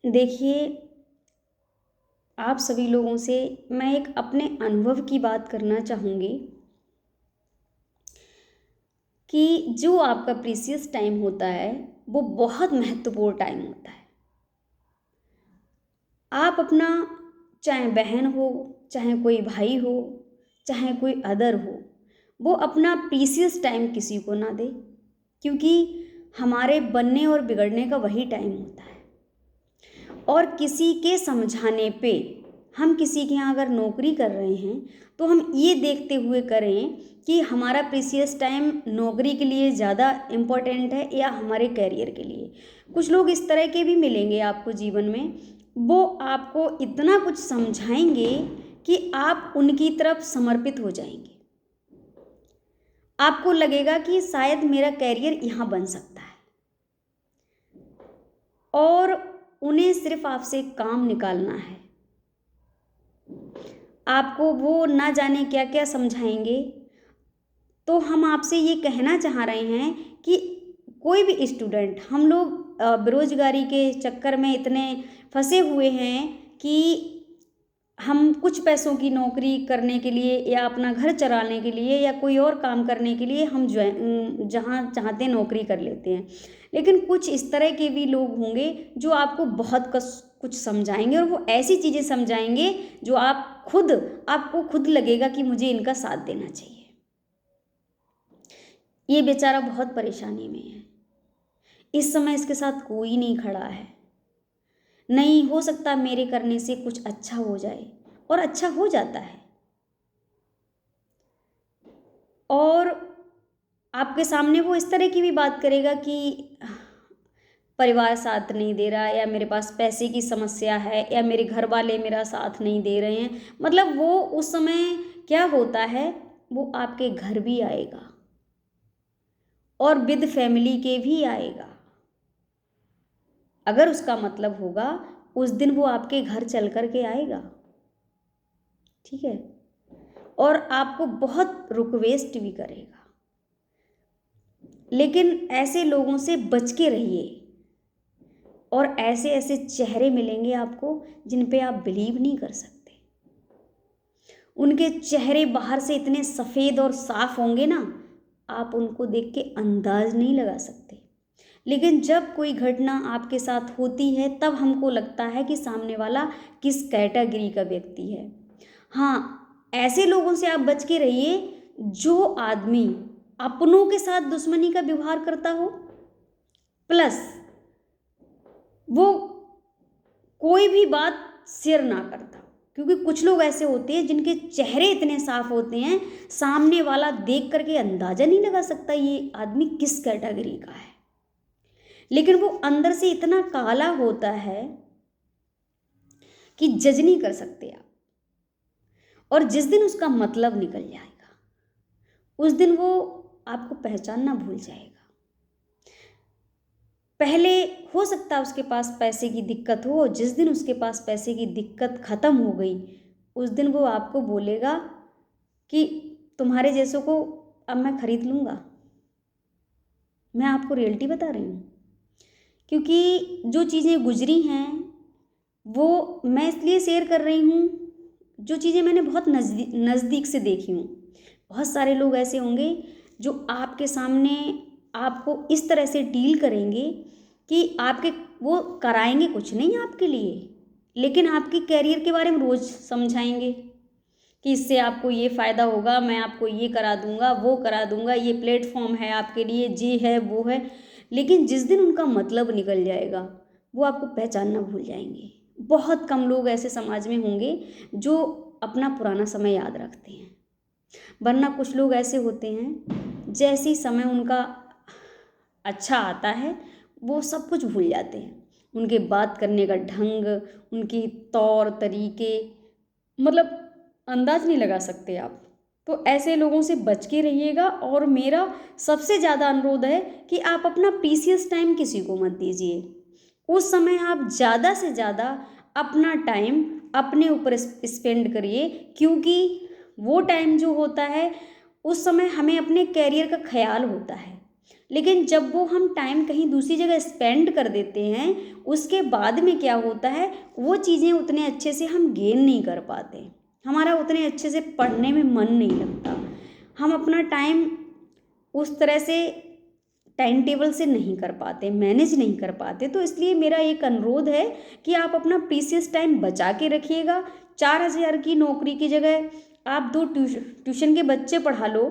देखिए, आप सभी लोगों से मैं एक अपने अनुभव की बात करना चाहूँगी कि जो आपका प्रीशियस टाइम होता है, वो बहुत महत्वपूर्ण टाइम होता है। आप अपना, चाहे बहन हो, चाहे कोई भाई हो, चाहे कोई अदर हो, वो अपना प्रीशियस टाइम किसी को ना दे, क्योंकि हमारे बनने और बिगड़ने का वही टाइम होता है। और किसी के समझाने पे, हम किसी के यहाँ अगर नौकरी कर रहे हैं तो हम ये देखते हुए करें कि हमारा प्रीशियस टाइम नौकरी के लिए ज़्यादा इम्पोर्टेंट है या हमारे करियर के लिए। कुछ लोग इस तरह के भी मिलेंगे आपको जीवन में, वो आपको इतना कुछ समझाएंगे कि आप उनकी तरफ समर्पित हो जाएंगे। आपको लगेगा कि शायद मेरा करियर यहाँ बन सकता है, और उन्हें सिर्फ आपसे काम निकालना है। आपको वो ना जाने क्या क्या समझाएंगे। तो हम आपसे ये कहना चाह रहे हैं कि कोई भी स्टूडेंट, हम लोग बेरोजगारी के चक्कर में इतने फंसे हुए हैं कि हम कुछ पैसों की नौकरी करने के लिए या अपना घर चलाने के लिए या कोई और काम करने के लिए हम जहाँ चाहते हैं नौकरी कर लेते हैं। लेकिन कुछ इस तरह के भी लोग होंगे जो आपको बहुत कुछ समझाएंगे, और वो ऐसी चीज़ें समझाएंगे जो आपको खुद लगेगा कि मुझे इनका साथ देना चाहिए। ये बेचारा बहुत परेशानी में है। इस समय इसके साथ कोई नहीं खड़ा है। नहीं हो सकता मेरे करने से कुछ अच्छा हो जाए, और अच्छा हो जाता है। और आपके सामने वो इस तरह की भी बात करेगा कि परिवार साथ नहीं दे रहा, या मेरे पास पैसे की समस्या है, या मेरे घर वाले मेरा साथ नहीं दे रहे हैं। मतलब वो उस समय क्या होता है, वो आपके घर भी आएगा और विद फैमिली के भी आएगा। अगर उसका मतलब होगा, उस दिन वो आपके घर चल कर के आएगा, ठीक है, और आपको बहुत रिक्वेस्ट भी करेगा। लेकिन ऐसे लोगों से बच के रहिए। और ऐसे ऐसे चेहरे मिलेंगे आपको जिन पे आप बिलीव नहीं कर सकते। उनके चेहरे बाहर से इतने सफ़ेद और साफ होंगे ना, आप उनको देख के अंदाज नहीं लगा सकते। लेकिन जब कोई घटना आपके साथ होती है, तब हमको लगता है कि सामने वाला किस कैटेगरी का व्यक्ति है। हाँ, ऐसे लोगों से आप बच के रहिए जो आदमी अपनों के साथ दुश्मनी का व्यवहार करता हो, प्लस वो कोई भी बात शेयर ना करता। क्योंकि कुछ लोग ऐसे होते हैं जिनके चेहरे इतने साफ होते हैं, सामने वाला देख करके अंदाजा नहीं लगा सकता ये आदमी किस कैटेगरी का है। लेकिन वो अंदर से इतना काला होता है कि जज नहीं कर सकते आप। और जिस दिन उसका मतलब निकल जाएगा, उस दिन वो आपको पहचानना भूल जाएगा। पहले हो सकता है उसके पास पैसे की दिक्कत हो, जिस दिन उसके पास पैसे की दिक्कत ख़त्म हो गई, उस दिन वो आपको बोलेगा कि तुम्हारे जैसों को अब मैं ख़रीद लूँगा। मैं आपको रियलिटी बता रही हूँ, क्योंकि जो चीज़ें गुजरी हैं वो मैं इसलिए शेयर कर रही हूँ, जो चीज़ें मैंने बहुत नज़दीक से देखी हूँ। बहुत सारे लोग ऐसे होंगे जो आपके सामने आपको इस तरह से डील करेंगे कि आपके वो कराएंगे कुछ नहीं आपके लिए, लेकिन आपके करियर के बारे में रोज़ समझाएंगे कि इससे आपको ये फ़ायदा होगा, मैं आपको ये करा दूंगा, वो करा दूंगा, ये प्लेटफॉर्म है आपके लिए, ये है वो है। लेकिन जिस दिन उनका मतलब निकल जाएगा, वो आपको पहचानना भूल जाएंगे। बहुत कम लोग ऐसे समाज में होंगे जो अपना पुराना समय याद रखते हैं, वरना कुछ लोग ऐसे होते हैं जैसे ही समय उनका अच्छा आता है वो सब कुछ भूल जाते हैं। उनके बात करने का ढंग, उनकी तौर तरीके, मतलब अंदाज नहीं लगा सकते आप। तो ऐसे लोगों से बच के रहिएगा। और मेरा सबसे ज़्यादा अनुरोध है कि आप अपना प्रीशियस टाइम किसी को मत दीजिए। उस समय आप ज़्यादा से ज़्यादा अपना टाइम अपने ऊपर स्पेंड करिए, क्योंकि वो टाइम जो होता है, उस समय हमें अपने कैरियर का ख्याल होता है। लेकिन जब वो हम टाइम कहीं दूसरी जगह स्पेंड कर देते हैं, उसके बाद में क्या होता है, वो चीज़ें उतने अच्छे से हम गेन नहीं कर पाते, हमारा उतने अच्छे से पढ़ने में मन नहीं लगता, हम अपना टाइम उस तरह से टाइम टेबल से नहीं कर पाते, मैनेज नहीं कर पाते। तो इसलिए मेरा एक अनुरोध है कि आप अपना प्रीसियस टाइम बचा के रखिएगा। 4,000 की नौकरी की जगह आप 2 ट्यूशन के बच्चे पढ़ा लो,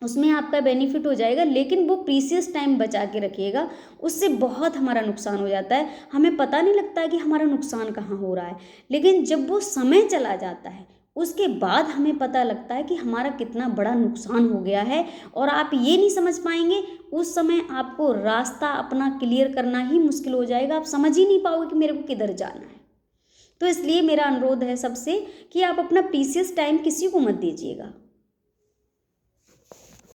उसमें आपका बेनिफिट हो जाएगा, लेकिन वो प्रीसियस टाइम बचा के रखिएगा। उससे बहुत हमारा नुकसान हो जाता है, हमें पता नहीं लगता है कि हमारा नुकसान कहाँ हो रहा है, लेकिन जब वो समय चला जाता है उसके बाद हमें पता लगता है कि हमारा कितना बड़ा नुकसान हो गया है। और आप ये नहीं समझ पाएंगे, उस समय आपको रास्ता अपना क्लियर करना ही मुश्किल हो जाएगा, आप समझ ही नहीं पाओगे कि मेरे को किधर जाना है। तो इसलिए मेरा अनुरोध है सबसे कि आप अपना प्रीसियस टाइम किसी को मत दीजिएगा।